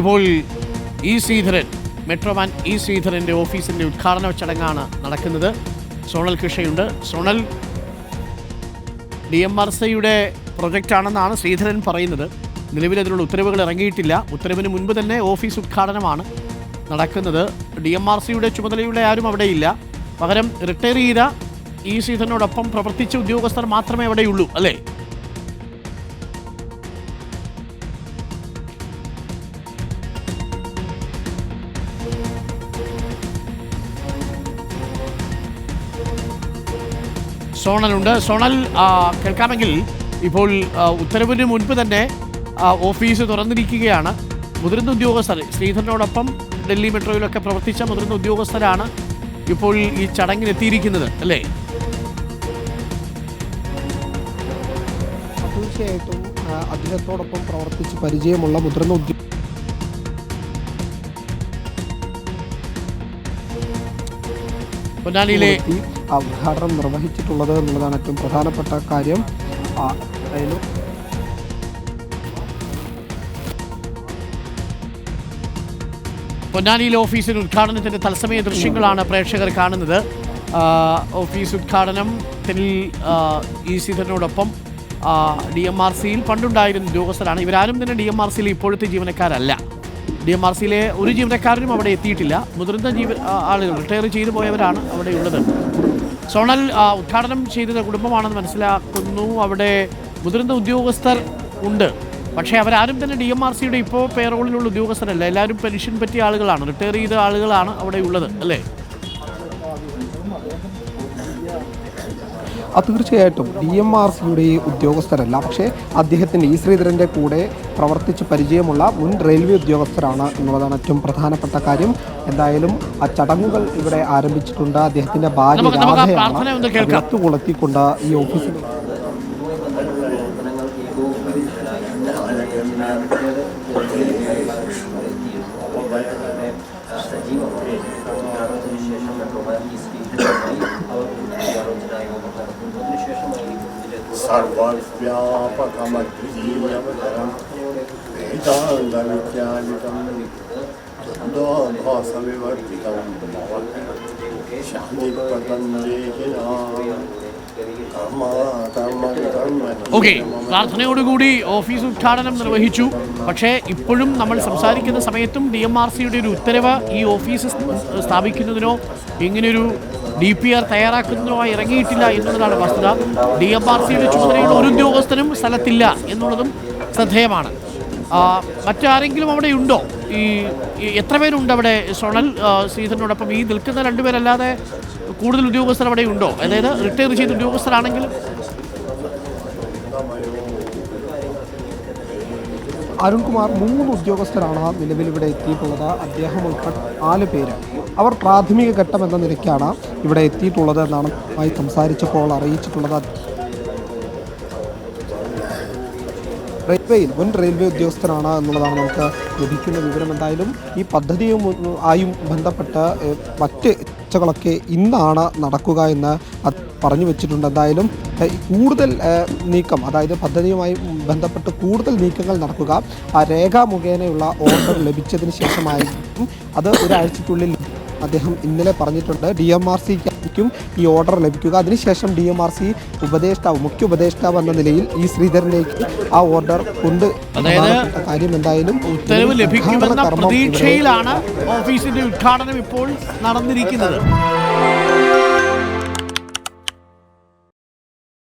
ഇപ്പോൾ E Sreedharan, metro man E ശ്രീധരൻ്റെ ഓഫീസിൻ്റെ ഉദ്ഘാടന ചടങ്ങാണ് നടക്കുന്നത്. സോണൽ കൃഷയുണ്ട്. സോണൽ, DMRCയുടെ പ്രൊജക്റ്റാണെന്നാണ് ശ്രീധരൻ പറയുന്നത്. നിലവിൽ അതിനുള്ള ഉത്തരവുകൾ ഇറങ്ങിയിട്ടില്ല. ഉത്തരവിന് മുൻപ് തന്നെ ഓഫീസ് ഉദ്ഘാടനമാണ് നടക്കുന്നത്. DMRCയുടെ ചുമതലയുള്ള ആരും അവിടെയില്ല. പകരം റിട്ടയർ ചെയ്ത ഇ ശ്രീധരനോടൊപ്പം പ്രവർത്തിച്ച ഉദ്യോഗസ്ഥർ മാത്രമേ അവിടെയുള്ളൂ, അല്ലേ? സോണലുണ്ട്. സോണൽ, കേൾക്കാമെങ്കിൽ ഇപ്പോൾ ഉത്തരവിന് മുൻപ് തന്നെ ഓഫീസ് തുറന്നിരിക്കുകയാണ്. മുതിർന്ന ഉദ്യോഗസ്ഥർ, ശ്രീധരനോടൊപ്പം ഡൽഹി മെട്രോയിലൊക്കെ പ്രവർത്തിച്ച മുതിർന്ന ഉദ്യോഗസ്ഥരാണ് ഇപ്പോൾ ഈ ചടങ്ങിനെത്തിയിരിക്കുന്നത്, അല്ലേ? തീർച്ചയായിട്ടും അദ്ദേഹത്തോടൊപ്പം പ്രവർത്തിച്ച് പരിചയമുള്ള മുതിർന്ന പൊന്നാനിയിലെ ഉദ്ഘാടനം നിർവഹിച്ചിട്ടുള്ളത് എന്നുള്ളതാണ് ഏറ്റവും പ്രധാനപ്പെട്ട കാര്യം. പൊന്നാനിയിലെ ഓഫീസിന് ഉദ്ഘാടനത്തിൻ്റെ തത്സമയ ദൃശ്യങ്ങളാണ് പ്രേക്ഷകർ കാണുന്നത്. ഓഫീസ് ഉദ്ഘാടനത്തിൽ ഇ ശ്രീധരനോടൊപ്പം DMRCയിൽ പണ്ടുണ്ടായിരുന്ന ഉദ്യോഗസ്ഥരാണ്. ഇവരാരും തന്നെ DMRCയിലെ ഇപ്പോഴത്തെ ജീവനക്കാരല്ല. DMRCയിലെ ഒരു ജീവനക്കാരനും അവിടെ എത്തിയിട്ടില്ല. മുതിർന്ന ആളുകൾ, റിട്ടയർ ചെയ്തു പോയവരാണ് അവിടെയുള്ളത്. സോണൽ, ഉദ്ഘാടനം ചെയ്തത് കുടുംബമാണെന്ന് മനസ്സിലാക്കുന്നു. അവിടെ മുതിർന്ന ഉദ്യോഗസ്ഥർ ഉണ്ട്. പക്ഷേ അവരാരും തന്നെ DMRCയുടെ ഇപ്പോൾ പേറോളിലുള്ള ഉദ്യോഗസ്ഥരല്ല. എല്ലാവരും പെൻഷൻ പറ്റിയ ആളുകളാണ്, റിട്ടയർ ചെയ്ത ആളുകളാണ് അവിടെ ഉള്ളത്, അല്ലേ? തീർച്ചയായിട്ടും DMRCയുടെ ഉദ്യോഗസ്ഥരല്ല. പക്ഷേ അദ്ദേഹത്തിൻ്റെ ഇ ശ്രീധരൻ്റെ കൂടെ പ്രവർത്തിച്ച് പരിചയമുള്ള മുൻ റെയിൽവേ ഉദ്യോഗസ്ഥരാണ് എന്നുള്ളതാണ് ഏറ്റവും പ്രധാനപ്പെട്ട കാര്യം. എന്തായാലും ആ ചടങ്ങുകൾ ഇവിടെ ആരംഭിച്ചിട്ടുണ്ട്. അദ്ദേഹത്തിൻ്റെ ഭാര്യ രാധയാണ് കൊളുത്തിക്കൊണ്ട് ഈ ഓഫീസിൽ സർവവ്യാപകമദ്വിതീയമതരം വേദാന്തവിദ്യാനിതം ഭാസവിവർജിതം ശാന്തിപ്രദം ഓക്കെ, പ്രാർത്ഥനയോടുകൂടി ഓഫീസ് ഉദ്ഘാടനം നിർവഹിച്ചു. പക്ഷേ ഇപ്പോഴും നമ്മൾ സംസാരിക്കുന്ന സമയത്തും DMRCയുടെ ഒരു ഉത്തരവ് ഈ ഓഫീസ് സ്ഥാപിക്കുന്നതിനോ ഇങ്ങനെയൊരു DPR തയ്യാറാക്കുന്നതിനോ ഇറങ്ങിയിട്ടില്ല എന്നുള്ളതാണ് വസ്തുത. DMRCയുടെ ചുമതലയുള്ള ഒരു ഉദ്യോഗസ്ഥനും സ്ഥലത്തില്ല എന്നുള്ളതും ശ്രദ്ധേയമാണ്. മറ്റാരെങ്കിലും അവിടെ ഉണ്ടോ? എത്ര പേരുണ്ട് അവിടെ? സോണൽ, ശ്രീധരനോടൊപ്പം ഈ നിൽക്കുന്ന രണ്ടുപേരല്ലാതെ കൂടുതൽ ഉദ്യോഗസ്ഥർ അവിടെ ഉണ്ടോ? അതായത് റിട്ടയർ ചെയ്ത ഉദ്യോഗസ്ഥരാണെങ്കിലും. അരുൺകുമാർ, 3 ഉദ്യോഗസ്ഥരാണ് നിലവിൽ ഇവിടെ എത്തിയിട്ടുള്ളത്. അദ്ദേഹം ഉൾപ്പെടെ 4 പേര്. അവർ പ്രാഥമിക ഘട്ടം എന്ന നിലയ്ക്കാണ് ഇവിടെ എത്തിയിട്ടുള്ളത് എന്നാണ് സംസാരിച്ചപ്പോൾ അറിയിച്ചിട്ടുള്ളത്. റെയിൽവേയിൽ മുൻ റെയിൽവേ ഉദ്യോഗസ്ഥരാണ് എന്നുള്ളതാണ് നമുക്ക് ലഭിക്കുന്ന വിവരം. എന്തായാലും ഈ പദ്ധതിയുമായും ബന്ധപ്പെട്ട് മറ്റ് ചർച്ചകളൊക്കെ ഇന്നാണ് നടക്കുക എന്ന് പറഞ്ഞു വെച്ചിട്ടുണ്ട്. എന്തായാലും കൂടുതൽ നീക്കം, അതായത് പദ്ധതിയുമായി ബന്ധപ്പെട്ട് കൂടുതൽ നീക്കങ്ങൾ നടക്കുക രേഖാ മുഖേനയുള്ള ഓർഡർ ലഭിച്ചതിന് ശേഷമായിരിക്കും. അത് ഒരാഴ്ചയ്ക്കുള്ളിൽ അദ്ദേഹം ഇന്നലെ പറഞ്ഞിട്ടുണ്ട്. DMRCക്കും ഈ ഓർഡർ ലഭിക്കുക. അതിനുശേഷം DMRC മുഖ്യ ഉപദേഷ്ടാവ് എന്ന നിലയിൽ ഇ ശ്രീധരനിലേക്ക് ആ ഓർഡർ കൊണ്ട് കാര്യം എന്തായാലും ഉത്തരവ് ലഭിക്കുമെന്ന പ്രതീക്ഷയിലാണ് ഓഫീസിന്റെ ഉദ്ഘാടനം ഇപ്പോൾ നടന്നിരിക്കുന്നത്.